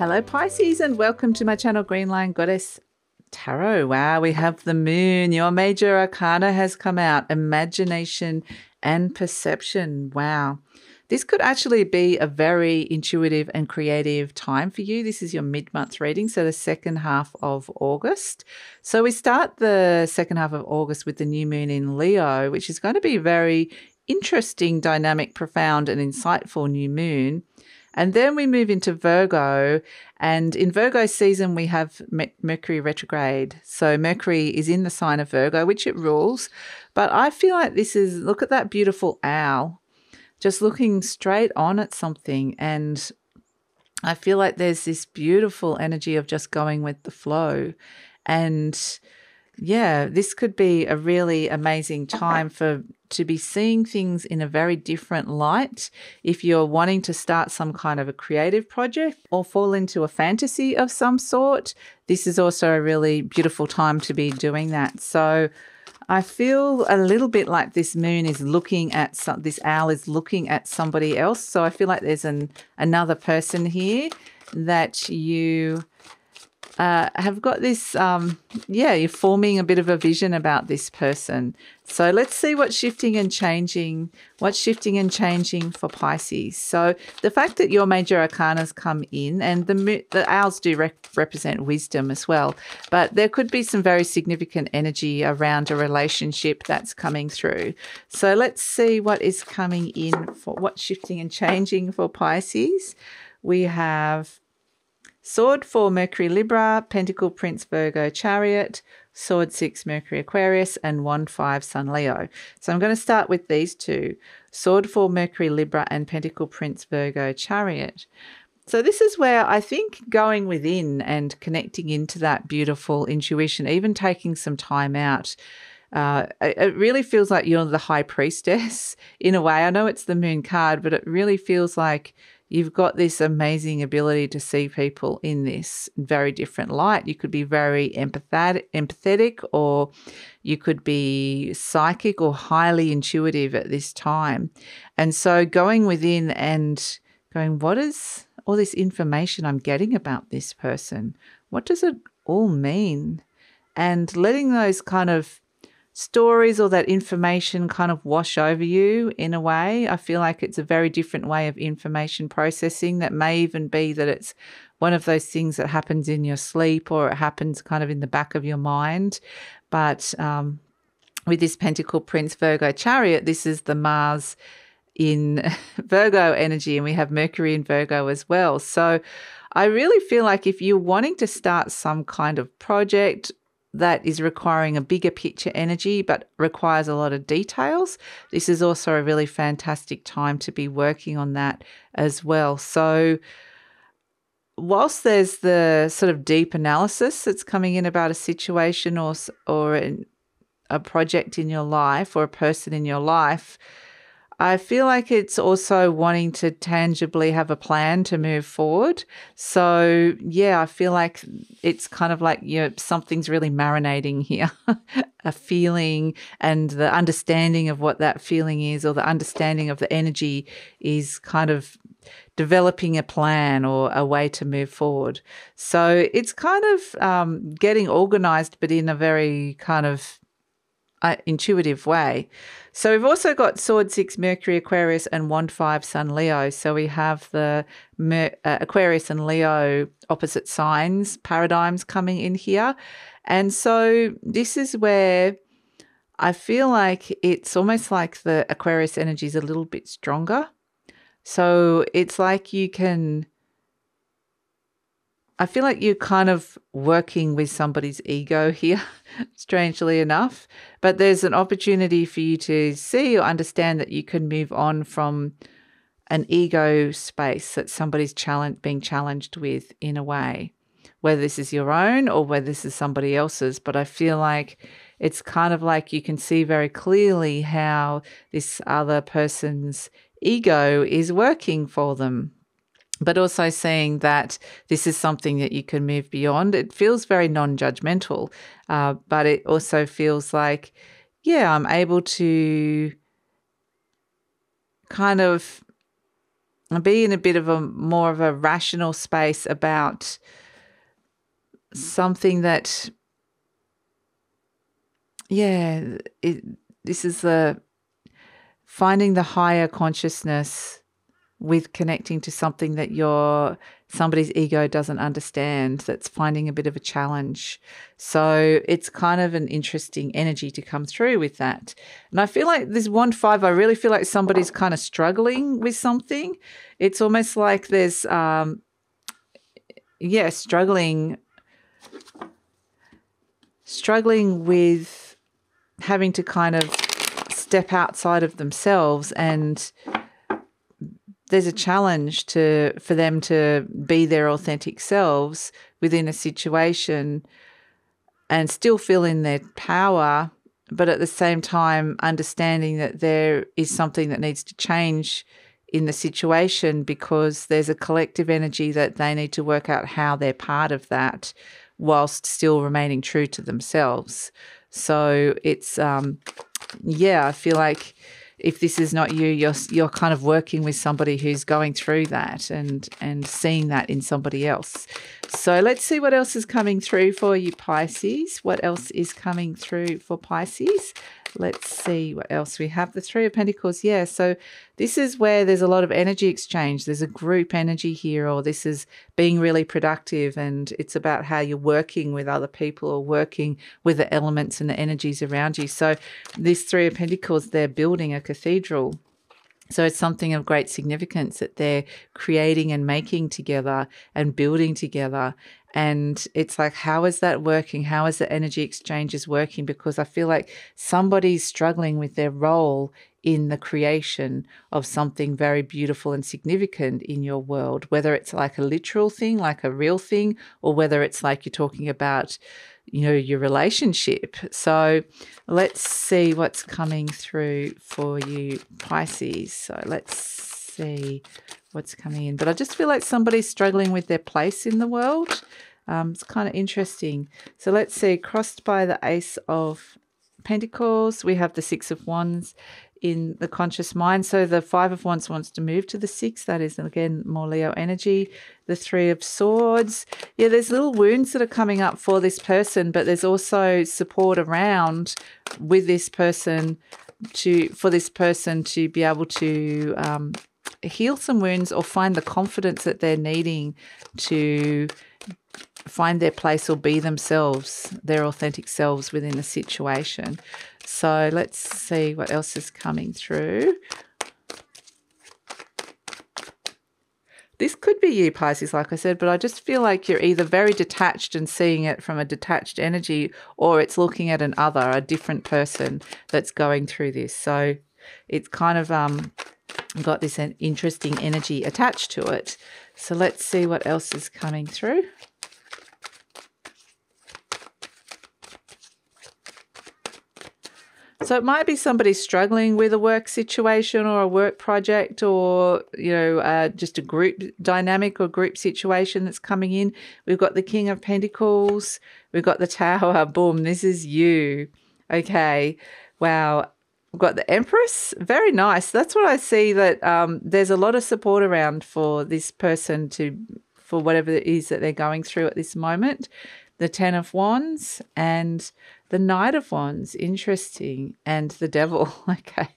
Hello Pisces and welcome to my channel Green Lion Goddess Tarot. Wow, we have the moon. Your major arcana has come out. Imagination and perception. Wow. This could actually be a very intuitive and creative time for you. This is your mid-month reading, so the second half of August. So we start the second half of August with the new moon in Leo, which is going to be a very interesting, dynamic, profound and insightful new moon. And then we move into Virgo, and in Virgo season we have Mercury retrograde. So Mercury is in the sign of Virgo, which it rules. But I feel like this is, look at that beautiful owl, just looking straight on at something. And I feel like there's this beautiful energy of just going with the flow. And yeah, this could be a really amazing time to be seeing things in a very different light. If you're wanting to start some kind of a creative project or fall into a fantasy of some sort, this is also a really beautiful time to be doing that. So I feel a little bit like this moon is looking at this owl is looking at somebody else. So I feel like there's another person here that you have got this, you're forming a bit of a vision about this person. So let's see what's shifting and changing for Pisces. So the fact that your major arcanas come in, and the owls do represent wisdom as well, but there could be some very significant energy around a relationship that's coming through. So let's see what is coming in for what's shifting and changing for Pisces. We have Sword 4, Mercury Libra, Pentacle Prince Virgo Chariot, Sword 6, Mercury Aquarius, and Wand 5, Sun Leo. So I'm going to start with these two, Sword 4, Mercury Libra, and Pentacle Prince Virgo Chariot. So this is where I think going within and connecting into that beautiful intuition, even taking some time out, it really feels like you're the high priestess in a way. I know it's the moon card, but it really feels like you've got this amazing ability to see people in this very different light. You could be very empathetic, or you could be psychic or highly intuitive at this time. And so going within and going, what is all this information I'm getting about this person? What does it all mean? And letting those kind of stories or that information kind of wash over you in a way. I feel like it's a very different way of information processing. That may even be that it's one of those things that happens in your sleep, or it happens kind of in the back of your mind. But with this Pentacle Prince Virgo Chariot, this is the Mars in Virgo energy, and we have Mercury in Virgo as well. So I really feel like if you're wanting to start some kind of project that is requiring a bigger picture energy but requires a lot of details, this is also a really fantastic time to be working on that as well. So whilst there's the sort of deep analysis that's coming in about a situation or a project in your life or a person in your life, I feel like it's also wanting to tangibly have a plan to move forward. So, yeah, I feel like it's kind of like, something's really marinating here, a feeling, and the understanding of what that feeling is, or the understanding of the energy is kind of developing a plan or a way to move forward. So it's kind of getting organized, but in a very kind of intuitive way. So we've also got Sword 6, Mercury Aquarius, and Wand 5, Sun Leo. So we have the Aquarius and Leo opposite signs, paradigms coming in here. And so this is where I feel like it's almost like the Aquarius energy is a little bit stronger. So it's like I feel like you're kind of working with somebody's ego here, strangely enough. But there's an opportunity for you to see or understand that you can move on from an ego space that somebody's being challenged with in a way, whether this is your own or whether this is somebody else's. But I feel like it's kind of like you can see very clearly how this other person's ego is working for them, but also seeing that this is something that you can move beyond. It feels very non-judgmental, but it also feels like, I'm able to kind of be in a bit of a more of a rational space about something that, this is the finding the higher consciousness with connecting to something that somebody's ego doesn't understand, that's finding a bit of a challenge. So it's kind of an interesting energy to come through with that. And I feel like this 1-5, I really feel like somebody's kind of struggling with something. It's almost like there's, struggling with having to kind of step outside of themselves, and there's a challenge for them to be their authentic selves within a situation and still feel in their power, but at the same time understanding that there is something that needs to change in the situation because there's a collective energy that they need to work out how they're part of that whilst still remaining true to themselves. So it's, I feel like if this is not you, you're kind of working with somebody who's going through that and seeing that in somebody else. So let's see what else is coming through for you, Pisces. What else is coming through for Pisces? Let's see what else we have. The Three of Pentacles. Yeah, so this is where there's a lot of energy exchange. There's a group energy here, or this is being really productive, and it's about how you're working with other people or working with the elements and the energies around you. So this Three of Pentacles, they're building a cathedral. So it's something of great significance that they're creating and making together and building together. And it's like, how is that working? How is the energy exchanges working? Because I feel like somebody's struggling with their role in the creation of something very beautiful and significant in your world, whether it's like a literal thing, like a real thing, or whether it's like you're talking about, your relationship. So let's see what's coming through for you, Pisces. So let's see what's coming in. But I just feel like somebody's struggling with their place in the world. It's kind of interesting. So let's see, crossed by the Ace of Pentacles, we have the Six of Wands in the conscious mind. So the Five of Wands wants to move to the Six. That is, again, more Leo energy. The Three of Swords. Yeah, there's little wounds that are coming up for this person, but there's also support around with this person for this person to be able to heal some wounds or find the confidence that they're needing to find their place or be themselves, their authentic selves within a situation. So let's see what else is coming through. This could be you, Pisces, like I said, but I just feel like you're either very detached and seeing it from a detached energy, or it's looking at a different person that's going through this. So it's kind of got this interesting energy attached to it. So let's see what else is coming through. So it might be somebody struggling with a work situation or a work project, or, just a group dynamic or group situation that's coming in. We've got the King of Pentacles. We've got the Tower. Boom, this is you. Okay, wow. We've got the Empress. Very nice. That's what I see, that there's a lot of support around for this person for whatever it is that they're going through at this moment. The Ten of Wands and the Knight of Wands. Interesting. And the Devil. Okay.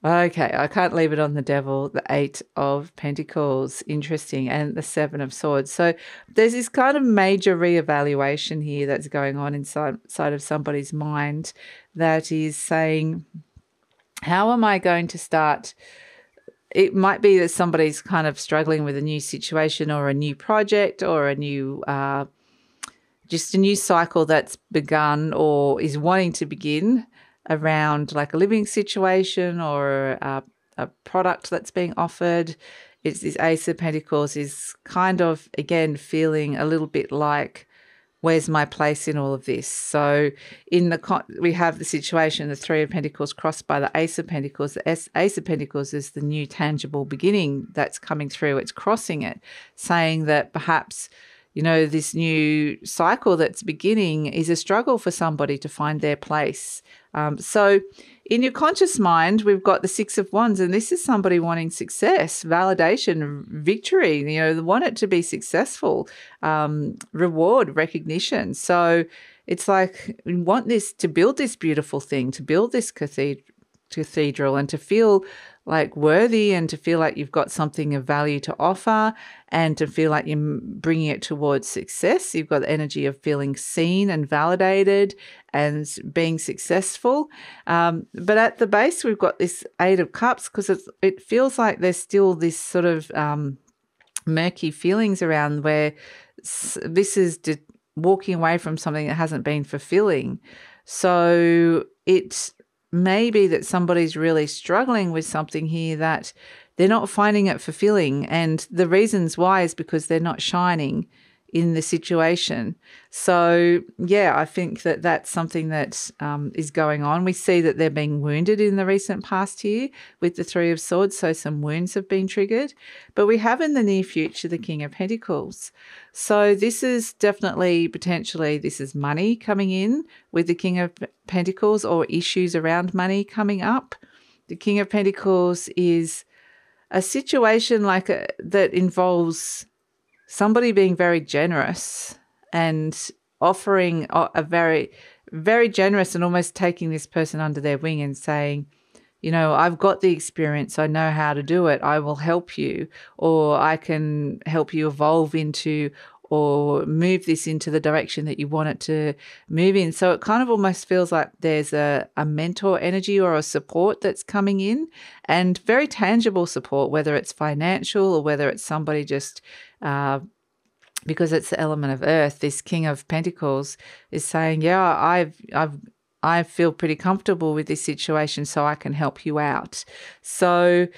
Okay, I can't leave it on the Devil. The Eight of Pentacles. Interesting. And the Seven of Swords. So there's this kind of major reevaluation here that's going on inside of somebody's mind that is saying, how am I going to start? It might be that somebody's kind of struggling with a new situation or a new project or a new just a new cycle that's begun or is wanting to begin around like a living situation or a product that's being offered. It's this Ace of Pentacles is kind of, again, feeling a little bit like, where's my place in all of this? So we have the situation, the Three of Pentacles crossed by the Ace of Pentacles. The Ace of Pentacles is the new tangible beginning that's coming through. It's crossing it, saying that perhaps, this new cycle that's beginning is a struggle for somebody to find their place. So in your conscious mind, we've got the Six of Wands, and this is somebody wanting success, validation, victory. You know, they want it to be successful, reward, recognition. So it's like we want this to build this beautiful thing, to build this cathedral, and to feel like worthy, and to feel like you've got something of value to offer, and to feel like you're bringing it towards success. You've got the energy of feeling seen and validated and being successful. But at the base, we've got this Eight of Cups, because it feels like there's still this sort of murky feelings around where this is walking away from something that hasn't been fulfilling. So it may be that somebody's really struggling with something here that they're not finding it fulfilling. And the reasons why is because they're not shining in the situation. So, yeah, I think that that's something that is going on. We see that they're being wounded in the recent past here with the Three of Swords, so some wounds have been triggered. But we have in the near future the King of Pentacles. So this is definitely, potentially, this is money coming in with the King of Pentacles, or issues around money coming up. The King of Pentacles is a situation like that involves somebody being very generous and offering a very, very generous, and almost taking this person under their wing and saying, you know, I've got the experience, I know how to do it, I will help you, or I can help you evolve into or move this into the direction that you want it to move in. So it kind of almost feels like there's a mentor energy or a support that's coming in, and very tangible support, whether it's financial or whether it's somebody just because it's the element of earth. This King of Pentacles is saying, yeah, I feel pretty comfortable with this situation, so I can help you out. So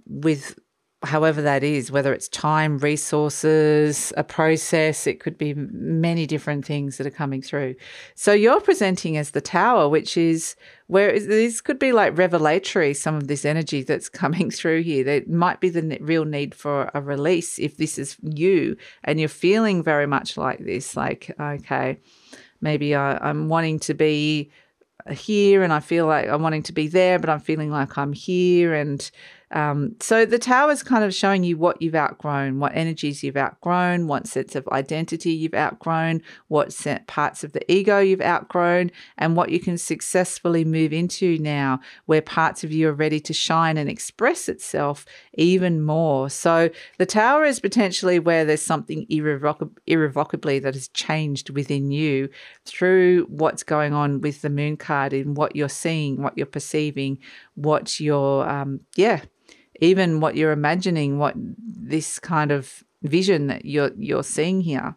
with however that is, whether it's time, resources, a process, it could be many different things that are coming through. So you're presenting as the Tower, which is where this could be like revelatory, some of this energy that's coming through here. There might be the real need for a release if this is you and you're feeling very much like this, like, okay, maybe I'm wanting to be here and I feel like I'm wanting to be there, but I'm feeling like I'm here. And so the Tower is kind of showing you what you've outgrown, what energies you've outgrown, what sets of identity you've outgrown, what parts of the ego you've outgrown, and what you can successfully move into now, where parts of you are ready to shine and express itself even more. So the Tower is potentially where there's something irrevocably that has changed within you through what's going on with the Moon card, in what you're seeing, what you're perceiving, what you're, even what you're imagining, what this kind of vision that you're seeing here.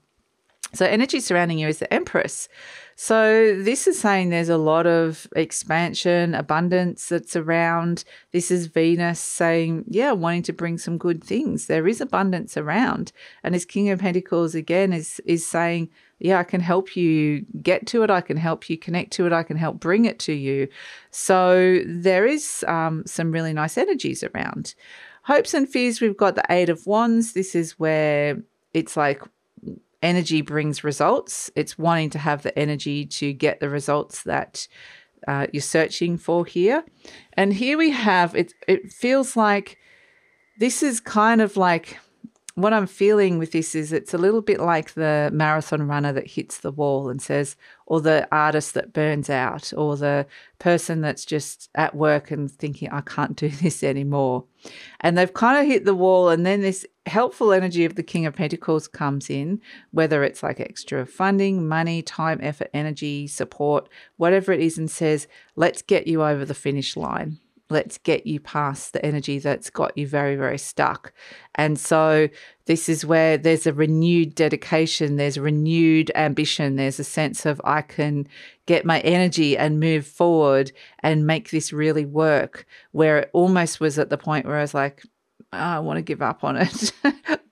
So energy surrounding you is the Empress. So this is saying there's a lot of expansion, abundance that's around. This is Venus saying, yeah, wanting to bring some good things. There is abundance around. And as King of Pentacles again is saying, yeah, I can help you get to it. I can help you connect to it. I can help bring it to you. So there is some really nice energies around. Hopes and fears, we've got the Eight of Wands. This is where it's like energy brings results. It's wanting to have the energy to get the results that you're searching for here. And here we have, it feels like this is kind of like, what I'm feeling with this is it's a little bit like the marathon runner that hits the wall and says, or the artist that burns out, or the person that's just at work and thinking, I can't do this anymore. And they've kind of hit the wall, and then this helpful energy of the King of Pentacles comes in, whether it's like extra funding, money, time, effort, energy, support, whatever it is, and says, let's get you over the finish line. Let's get you past the energy that's got you very, very stuck. And so this is where there's a renewed dedication, there's renewed ambition, there's a sense of I can get my energy and move forward and make this really work, where it almost was at the point where I was like, oh, I want to give up on it.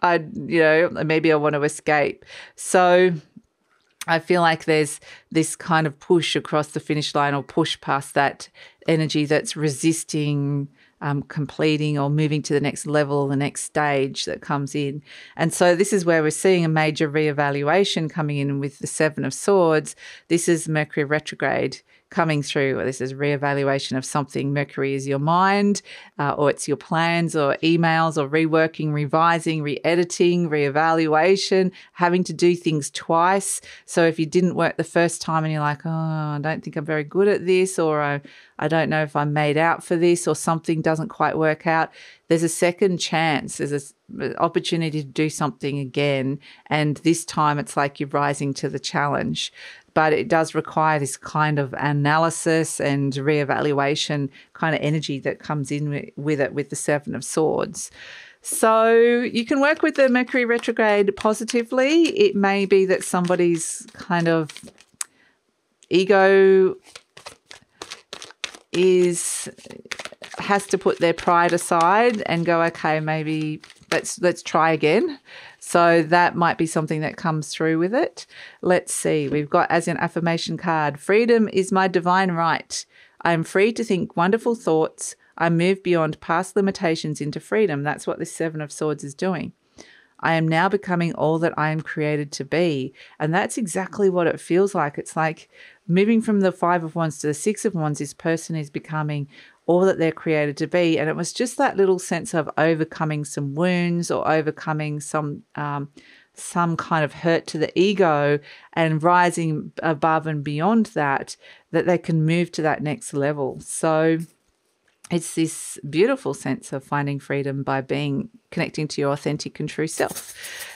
Maybe I want to escape. So I feel like there's this kind of push across the finish line, or push past that energy that's resisting completing or moving to the next level, the next stage that comes in. And so this is where we're seeing a major reevaluation coming in with the Seven of Swords. This is Mercury retrograde coming through. This is reevaluation of something. Mercury is your mind, or it's your plans or emails or reworking, revising, re-editing, reevaluation, having to do things twice. So if you didn't work the first time and you're like, oh, I don't think I'm very good at this, or I don't know if I'm made out for this, or something doesn't quite work out, there's a second chance. There's an opportunity to do something again. And this time it's like you're rising to the challenge. But it does require this kind of analysis and reevaluation kind of energy that comes in with it, with the Seven of Swords. So you can work with the Mercury retrograde positively. It may be that somebody's kind of ego has to put their pride aside and go, okay, maybe let's try again. So that might be something that comes through with it. Let's see. We've got, as an affirmation card, freedom is my divine right. I am free to think wonderful thoughts. I move beyond past limitations into freedom. That's what this Seven of Swords is doing. I am now becoming all that I am created to be. And that's exactly what it feels like. It's like moving from the Five of Wands to the Six of Wands, this person is becoming all that they're created to be. And it was just that little sense of overcoming some wounds or overcoming some kind of hurt to the ego and rising above and beyond that they can move to that next level. So it's this beautiful sense of finding freedom by connecting to your authentic and true self.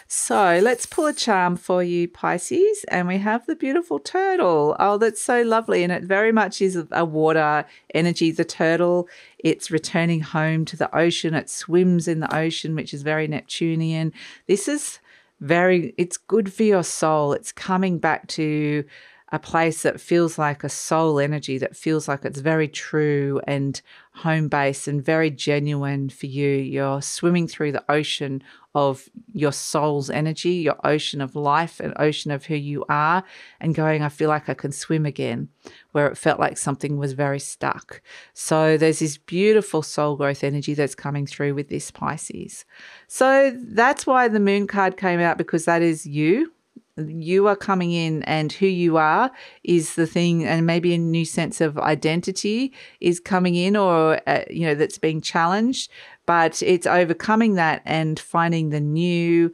So let's pull a charm for you, Pisces, and we have the beautiful turtle. Oh, that's so lovely, and it very much is a water energy. The turtle, it's returning home to the ocean. It swims in the ocean, which is very Neptunian. This is it's good for your soul. It's coming back to a place that feels like a soul energy, that feels like it's very true and home-based and very genuine for you. You're swimming through the ocean of your soul's energy, your ocean of life, an ocean of who you are, and going, I feel like I can swim again, where it felt like something was very stuck. So there's this beautiful soul growth energy that's coming through with this, Pisces. So that's why the moon card came out, because that is you. You are coming in, and who you are is the thing, and maybe a new sense of identity is coming in, or that's being challenged, but it's overcoming that and finding the new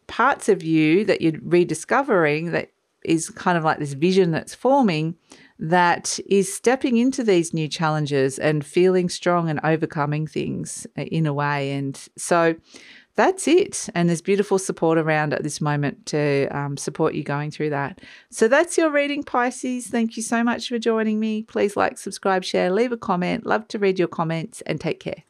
parts of you that you're rediscovering, that is kind of like this vision that's forming, that is stepping into these new challenges and feeling strong and overcoming things in a way. And so that's it. And there's beautiful support around at this moment to support you going through that. So that's your reading, Pisces. Thank you so much for joining me. Please like, subscribe, share, leave a comment. Love to read your comments, and take care.